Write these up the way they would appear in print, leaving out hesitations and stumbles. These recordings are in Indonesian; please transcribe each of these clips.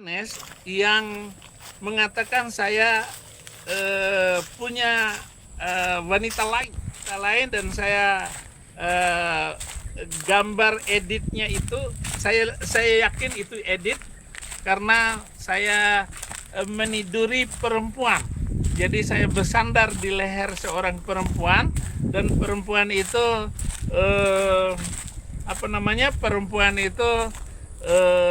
Nes yang mengatakan saya punya wanita lain dan saya eh, gambar editnya itu saya yakin itu edit karena saya meniduri perempuan. Jadi saya bersandar di leher seorang perempuan dan perempuan itu eh, apa namanya? Perempuan itu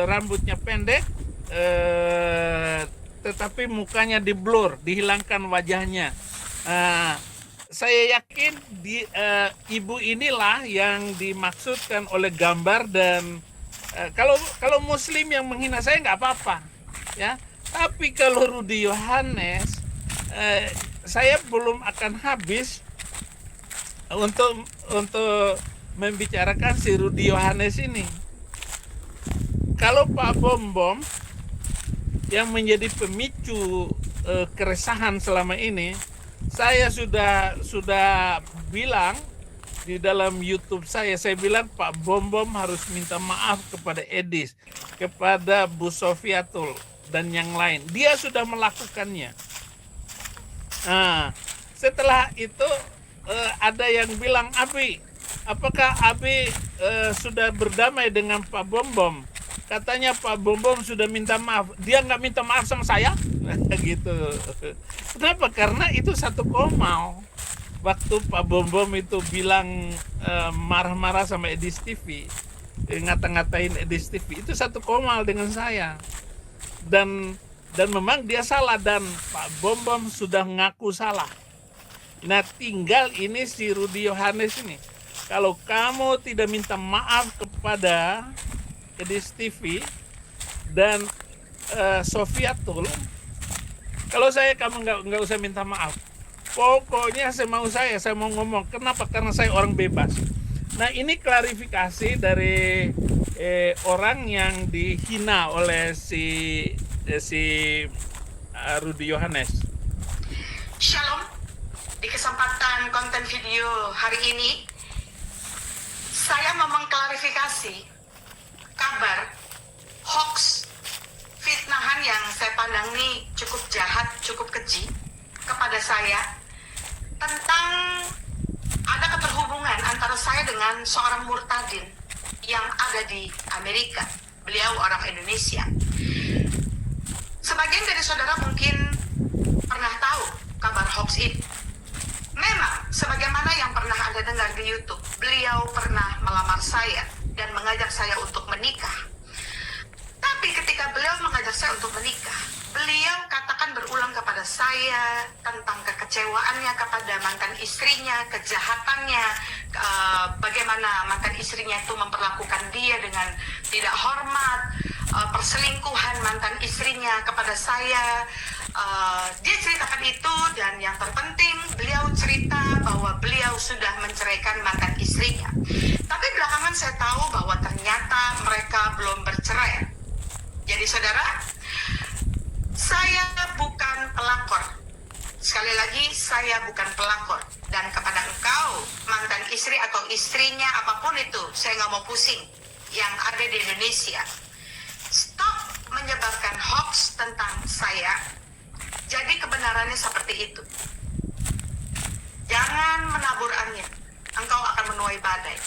rambutnya pendek, eh, tetapi mukanya di-blur, dihilangkan wajahnya. Nah, saya yakin ibu inilah yang dimaksudkan oleh gambar dan kalau kalau Muslim yang menghina saya nggak apa-apa, ya. Tapi kalau Rudi Yohanes, saya belum akan habis untuk membicarakan si Rudi Yohanes ini. Kalau Pak Bom Bom yang menjadi pemicu keresahan selama ini, saya sudah bilang di dalam YouTube saya bilang Pak Bom Bom harus minta maaf kepada Edis, kepada Bu Sofiatul dan yang lain. Dia sudah melakukannya. Nah, setelah itu ada yang bilang, Abi, apakah Abi sudah berdamai dengan Pak Bom Bom? Katanya Pak Bom Bom sudah minta maaf. Dia nggak minta maaf sama saya? Gitu. Kenapa? Karena itu satu komal. Waktu Pak Bom Bom itu bilang marah-marah sama Edis TV, ngata-ngatain Edis TV, itu satu komal dengan saya. Dan memang dia salah dan Pak Bom Bom sudah ngaku salah. Nah, tinggal ini si Rudi Yohanes ini. Kalau kamu tidak minta maaf kepada Edis TV dan Sofiatul, kalau kamu nggak usah minta maaf. Pokoknya saya mau ngomong. Kenapa? Karena saya orang bebas. Nah, ini klarifikasi dari orang yang dihina oleh si Rudi Yohanes. Shalom. Di kesempatan konten video hari ini, saya mau mengklarifikasi kabar hoax fitnahan yang saya pandang ini cukup jahat, cukup keji kepada saya tentang ada keterhubungan antara saya dengan seorang murtadin yang ada di Amerika. Beliau orang Indonesia. Sebagian dari saudara mungkin pernah tahu kabar hoax ini. Memang, sebagaimana yang pernah Anda dengar di YouTube, beliau pernah melamar saya dan mengajak saya untuk menikah. Tapi ketika beliau mengajak saya untuk menikah, beliau katakan berulang kepada saya tentang kekecewaannya kepada mantan istrinya, kejahatannya, bagaimana mantan istrinya itu memperlakukan dia dengan tidak hormat, perselingkuhan mantan istrinya kepada saya. Dia ceritakan itu dan yang terpenting beliau cerita bahwa beliau sudah menceraikan mantan istrinya. Tapi belakangan saya tahu bahwa ternyata mereka belum bercerai. Jadi saudara, saya bukan pelakor. Sekali lagi, saya bukan pelakor. Dan kepada engkau, mantan istri atau istrinya apapun itu, saya nggak mau pusing yang ada di Indonesia. Stop menyebarkan hoax tentang saya. Jadi kebenarannya seperti itu. Jangan menabur angin. Engkau akan menuai badai.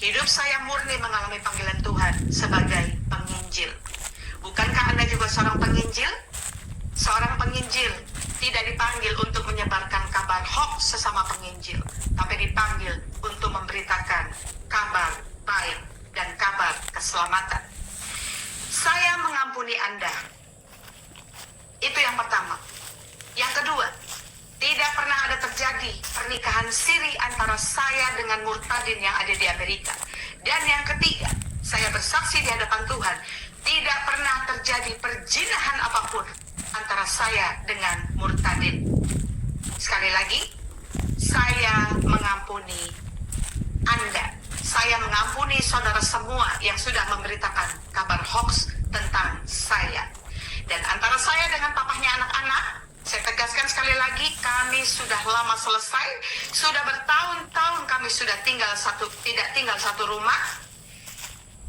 Hidup saya murni mengalami panggilan Tuhan sebagai penginjil. Bukankah Anda juga seorang penginjil? Seorang penginjil tidak dipanggil untuk menyebarkan kabar hoax sesama penginjil, tapi dipanggil untuk memberitakan kabar baik dan kabar keselamatan. Saya mengampuni Anda. Itu yang pertama. Yang kedua, tidak pernah ada terjadi pernikahan siri antara saya dengan murtadin yang ada di Amerika. Dan yang ketiga, saya bersaksi di hadapan Tuhan, tidak pernah terjadi perjinahan apapun antara saya dengan murtadin. Sekali lagi, saya mengampuni Anda. Saya mengampuni saudara semua yang sudah memberitakan kabar hoax tentang saya. Dan antara saya dengan papahnya anak-anak, saya tegaskan sekali lagi, kami sudah lama selesai, sudah bertahun-tahun kami sudah tidak tinggal satu rumah.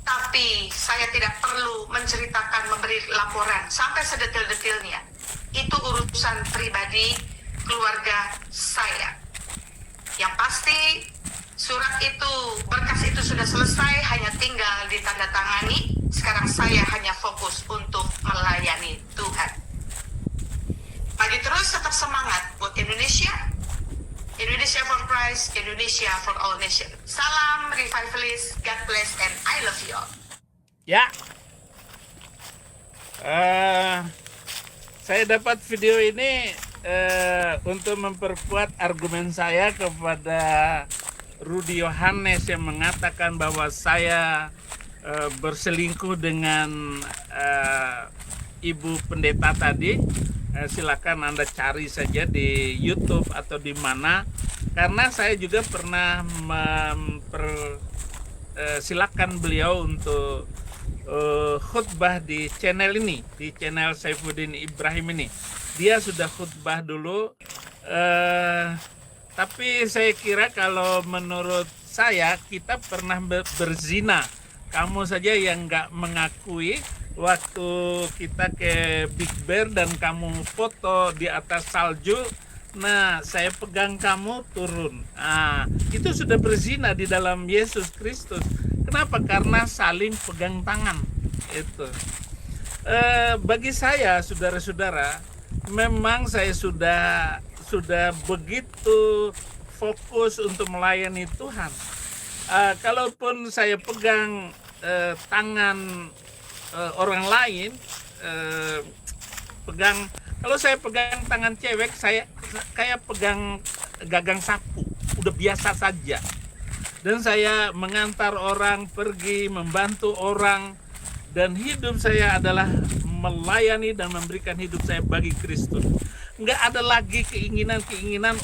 Tapi saya tidak perlu menceritakan, memberi laporan sampai sedetil-detilnya. Itu urusan pribadi keluarga saya. Yang pasti surat itu, berkas itu sudah selesai, hanya tinggal ditandatangani. Sekarang saya hanya fokus untuk melayani Tuhan. Pagi terus, tetap semangat buat Indonesia. Indonesia for Christ, Indonesia for all nations. Salam revivalist, God bless, and I love you all. Ya, saya dapat video ini untuk memperkuat argumen saya kepada Rudy Yohanes yang mengatakan bahwa saya berselingkuh dengan ibu pendeta tadi. Silakan Anda cari saja di YouTube atau di mana, karena saya juga pernah silakan beliau untuk khutbah di channel ini, di channel Saifuddin Ibrahim ini. Dia sudah khutbah dulu, tapi saya kira kalau menurut saya kita pernah berzina. Kamu saja yang nggak mengakui. Waktu kita ke Big Bear dan kamu foto di atas salju, nah saya pegang kamu turun. Nah, itu sudah berzina di dalam Yesus Kristus. Kenapa? Karena saling pegang tangan. Itu. Bagi saya, saudara-saudara, memang saya sudah begitu fokus untuk melayani Tuhan. Kalaupun saya pegang tangan orang lain, kalau saya pegang tangan cewek, saya kayak pegang gagang sapu, udah biasa saja. Dan saya mengantar orang pergi, membantu orang, dan hidup saya adalah melayani dan memberikan hidup saya bagi Kristus. Nggak ada lagi keinginan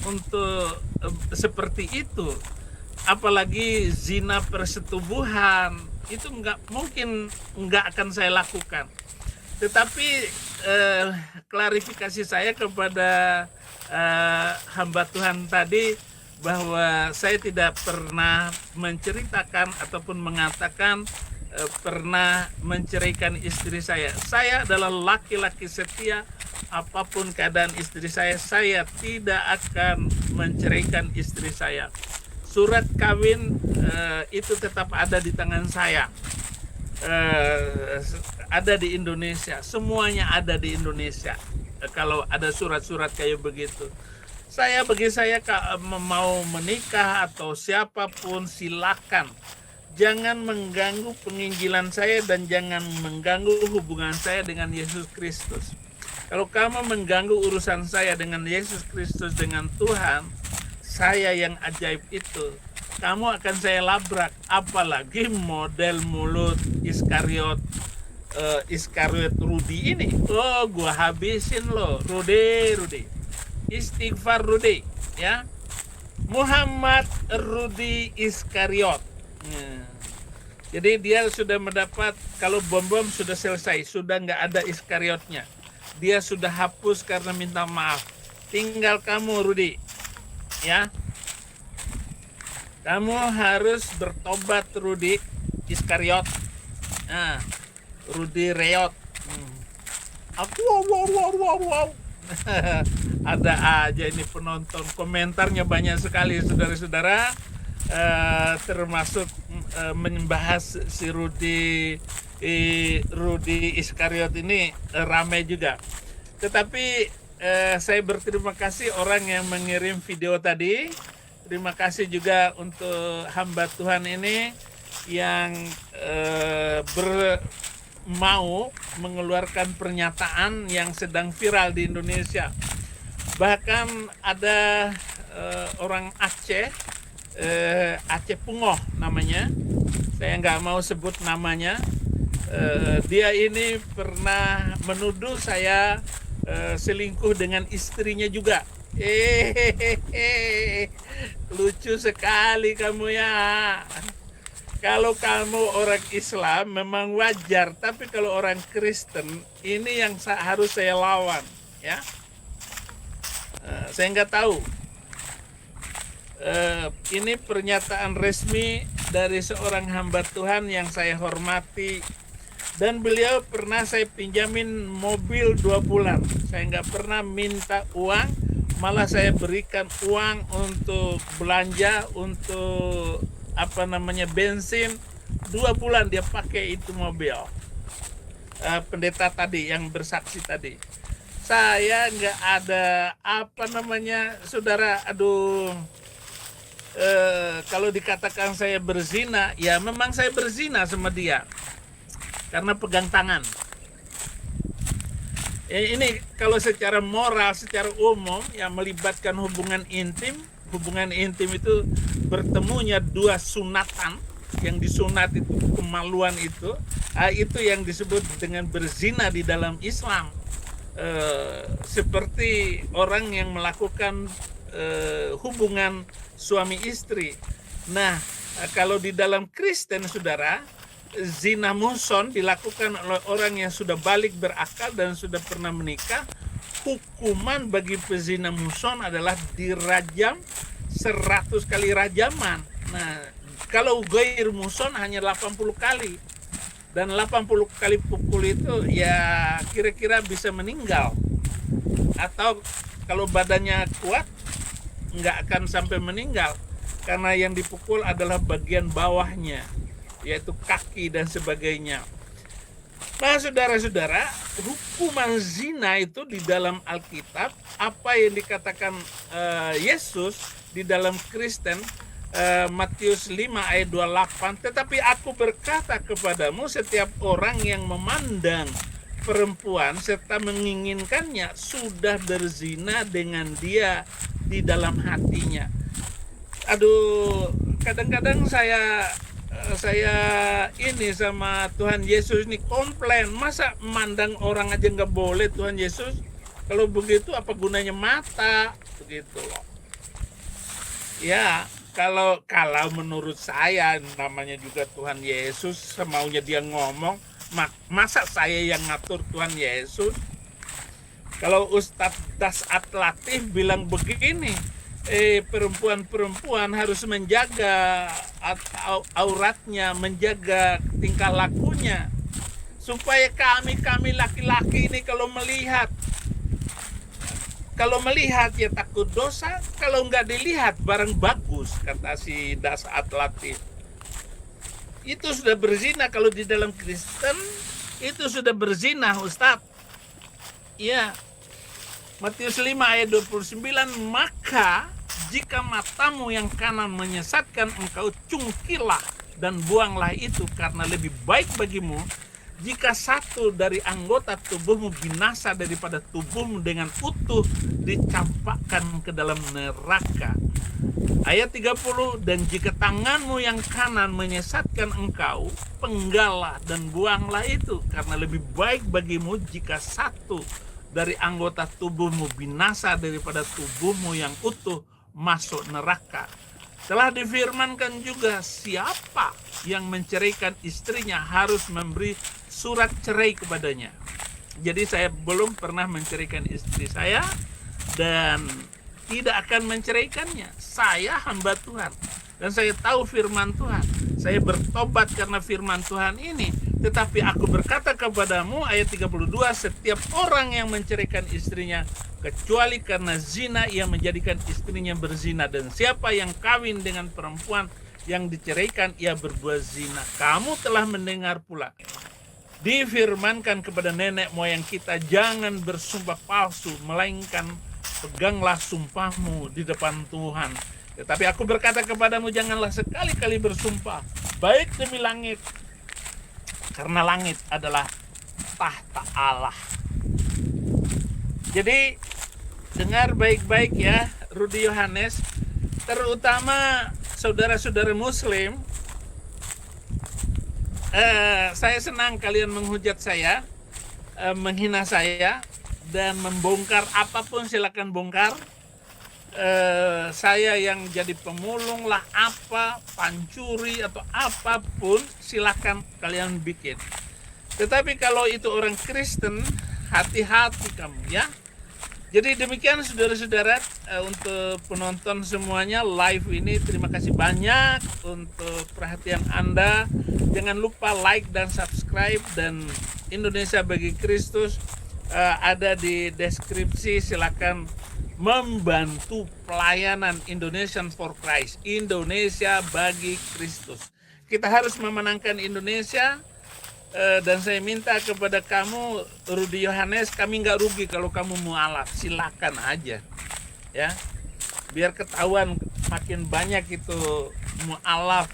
untuk seperti itu. Apalagi zina persetubuhan, itu nggak akan saya lakukan. Tetapi klarifikasi saya kepada hamba Tuhan tadi, bahwa saya tidak pernah menceritakan ataupun mengatakan pernah menceraikan istri saya. Saya adalah laki-laki setia, apapun keadaan istri saya tidak akan menceraikan istri saya. Surat kawin itu tetap ada di tangan saya, ada di Indonesia, semuanya ada di Indonesia. Kalau ada surat-surat kayak begitu, bagi saya mau menikah atau siapapun silakan, jangan mengganggu penginjilan saya dan jangan mengganggu hubungan saya dengan Yesus Kristus. Kalau kamu mengganggu urusan saya dengan Yesus Kristus, dengan Tuhan saya yang ajaib itu, kamu akan saya labrak. Apalagi model mulut Iskariot Rudy ini. Oh, gua habisin lo, Rudy. Istighfar Rudy, ya. Muhammad Rudy Iskariot. Jadi dia sudah mendapat, kalau bom sudah selesai, sudah nggak ada Iskariotnya. Dia sudah hapus karena minta maaf. Tinggal kamu, Rudy. Ya, kamu harus bertobat, Rudy Iskariot. Nah, Rudy Reot. Aku wow. Ada aja ini penonton, komentarnya banyak sekali, saudara-saudara. Termasuk membahas si Rudy Iskariot ini ramai juga. Tetapi saya berterima kasih orang yang mengirim video tadi. Terima kasih juga untuk hamba Tuhan ini yang mau mengeluarkan pernyataan yang sedang viral di Indonesia. Bahkan ada orang Aceh, Aceh Pungoh namanya. Saya nggak mau sebut namanya. Dia ini pernah menuduh saya selingkuh dengan istrinya juga. Lucu sekali kamu ya. Kalau kamu orang Islam memang wajar, tapi kalau orang Kristen ini yang harus saya lawan, ya. Saya nggak tahu. Ini pernyataan resmi dari seorang hamba Tuhan yang saya hormati, dan beliau pernah saya pinjamin mobil 2 bulan. Saya nggak pernah minta uang, malah saya berikan uang untuk belanja, untuk bensin. 2 bulan dia pakai itu mobil. Pendeta tadi yang bersaksi tadi, saya nggak ada saudara, kalau dikatakan saya berzina, ya memang saya berzina sama dia karena pegang tangan. Ini kalau secara moral, secara umum, yang melibatkan hubungan intim itu bertemunya 2 sunatan, yang disunat itu kemaluan itu yang disebut dengan berzina di dalam Islam. Seperti orang yang melakukan hubungan suami istri. Nah, kalau di dalam Kristen, saudara, zina muhson dilakukan oleh orang yang sudah balik berakal dan sudah pernah menikah. Hukuman bagi pezina muhson adalah dirajam 100 kali rajaman. Nah, kalau gair muhson hanya 80 kali. Dan 80 kali pukul itu ya kira-kira bisa meninggal. Atau kalau badannya kuat nggak akan sampai meninggal, karena yang dipukul adalah bagian bawahnya, yaitu kaki dan sebagainya. Nah, saudara-saudara, hukuman zina itu di dalam Alkitab, apa yang dikatakan Yesus di dalam Kristen, Matius 5 ayat 28, tetapi aku berkata kepadamu, setiap orang yang memandang perempuan serta menginginkannya sudah berzina dengan dia di dalam hatinya. Kadang-kadang saya ini sama Tuhan Yesus ini komplain, masa memandang orang aja nggak boleh Tuhan Yesus? Kalau begitu apa gunanya mata? Begitu loh. Ya, kalau menurut saya, namanya juga Tuhan Yesus, semaunya dia ngomong, masa saya yang ngatur Tuhan Yesus? Kalau Ustadz Dasat Latif bilang begini, perempuan harus menjaga auratnya, menjaga tingkah lakunya, supaya kami laki-laki ini kalau melihat ya takut dosa, kalau nggak dilihat barang bagus, kata si Dasat Latif. Itu sudah berzina. Kalau di dalam Kristen itu sudah berzina, Ustadz. Ya, Matius 5 ayat 29, maka jika matamu yang kanan menyesatkan engkau, cungkilah dan buanglah itu, karena lebih baik bagimu jika satu dari anggota tubuhmu binasa daripada tubuhmu dengan utuh dicampakkan ke dalam neraka. Ayat 30, dan jika tanganmu yang kanan menyesatkan engkau, penggalah dan buanglah itu, karena lebih baik bagimu jika satu dari anggota tubuhmu binasa daripada tubuhmu yang utuh masuk neraka. Telah difirmankan juga, siapa yang menceraikan istrinya harus memberi surat cerai kepadanya. Jadi saya belum pernah menceraikan istri saya dan tidak akan menceraikannya. Saya hamba Tuhan dan saya tahu firman Tuhan. Saya bertobat karena firman Tuhan ini. Tetapi aku berkata kepadamu, ayat 32, setiap orang yang menceraikan istrinya kecuali karena zina, ia menjadikan istrinya berzina, dan siapa yang kawin dengan perempuan yang diceraikan, ia berbuat zina. Kamu telah mendengar pula difirmankan kepada nenek moyang kita, jangan bersumpah palsu, melainkan peganglah sumpahmu di depan Tuhan. Tetapi aku berkata kepadamu, janganlah sekali-kali bersumpah baik demi langit, karena langit adalah tahta Allah. Jadi dengar baik-baik ya, Rudy Yohanes, terutama saudara-saudara Muslim. Saya senang kalian menghujat saya, menghina saya, dan membongkar apapun silakan bongkar. Saya yang jadi pemulung lah, pancuri atau apapun silakan kalian bikin. Tetapi kalau itu orang Kristen, hati-hati kamu ya. Jadi demikian saudara-saudara, untuk penonton semuanya live ini, terima kasih banyak untuk perhatian Anda. Jangan lupa like dan subscribe, dan Indonesia Bagi Kristus ada di deskripsi. Silakan membantu pelayanan Indonesian for Christ, Indonesia Bagi Kristus. Kita harus memenangkan Indonesia. Dan saya minta kepada kamu, Rudi Yohanes, kami nggak rugi kalau kamu mualaf, silakan aja, ya, biar ketahuan makin banyak itu mualaf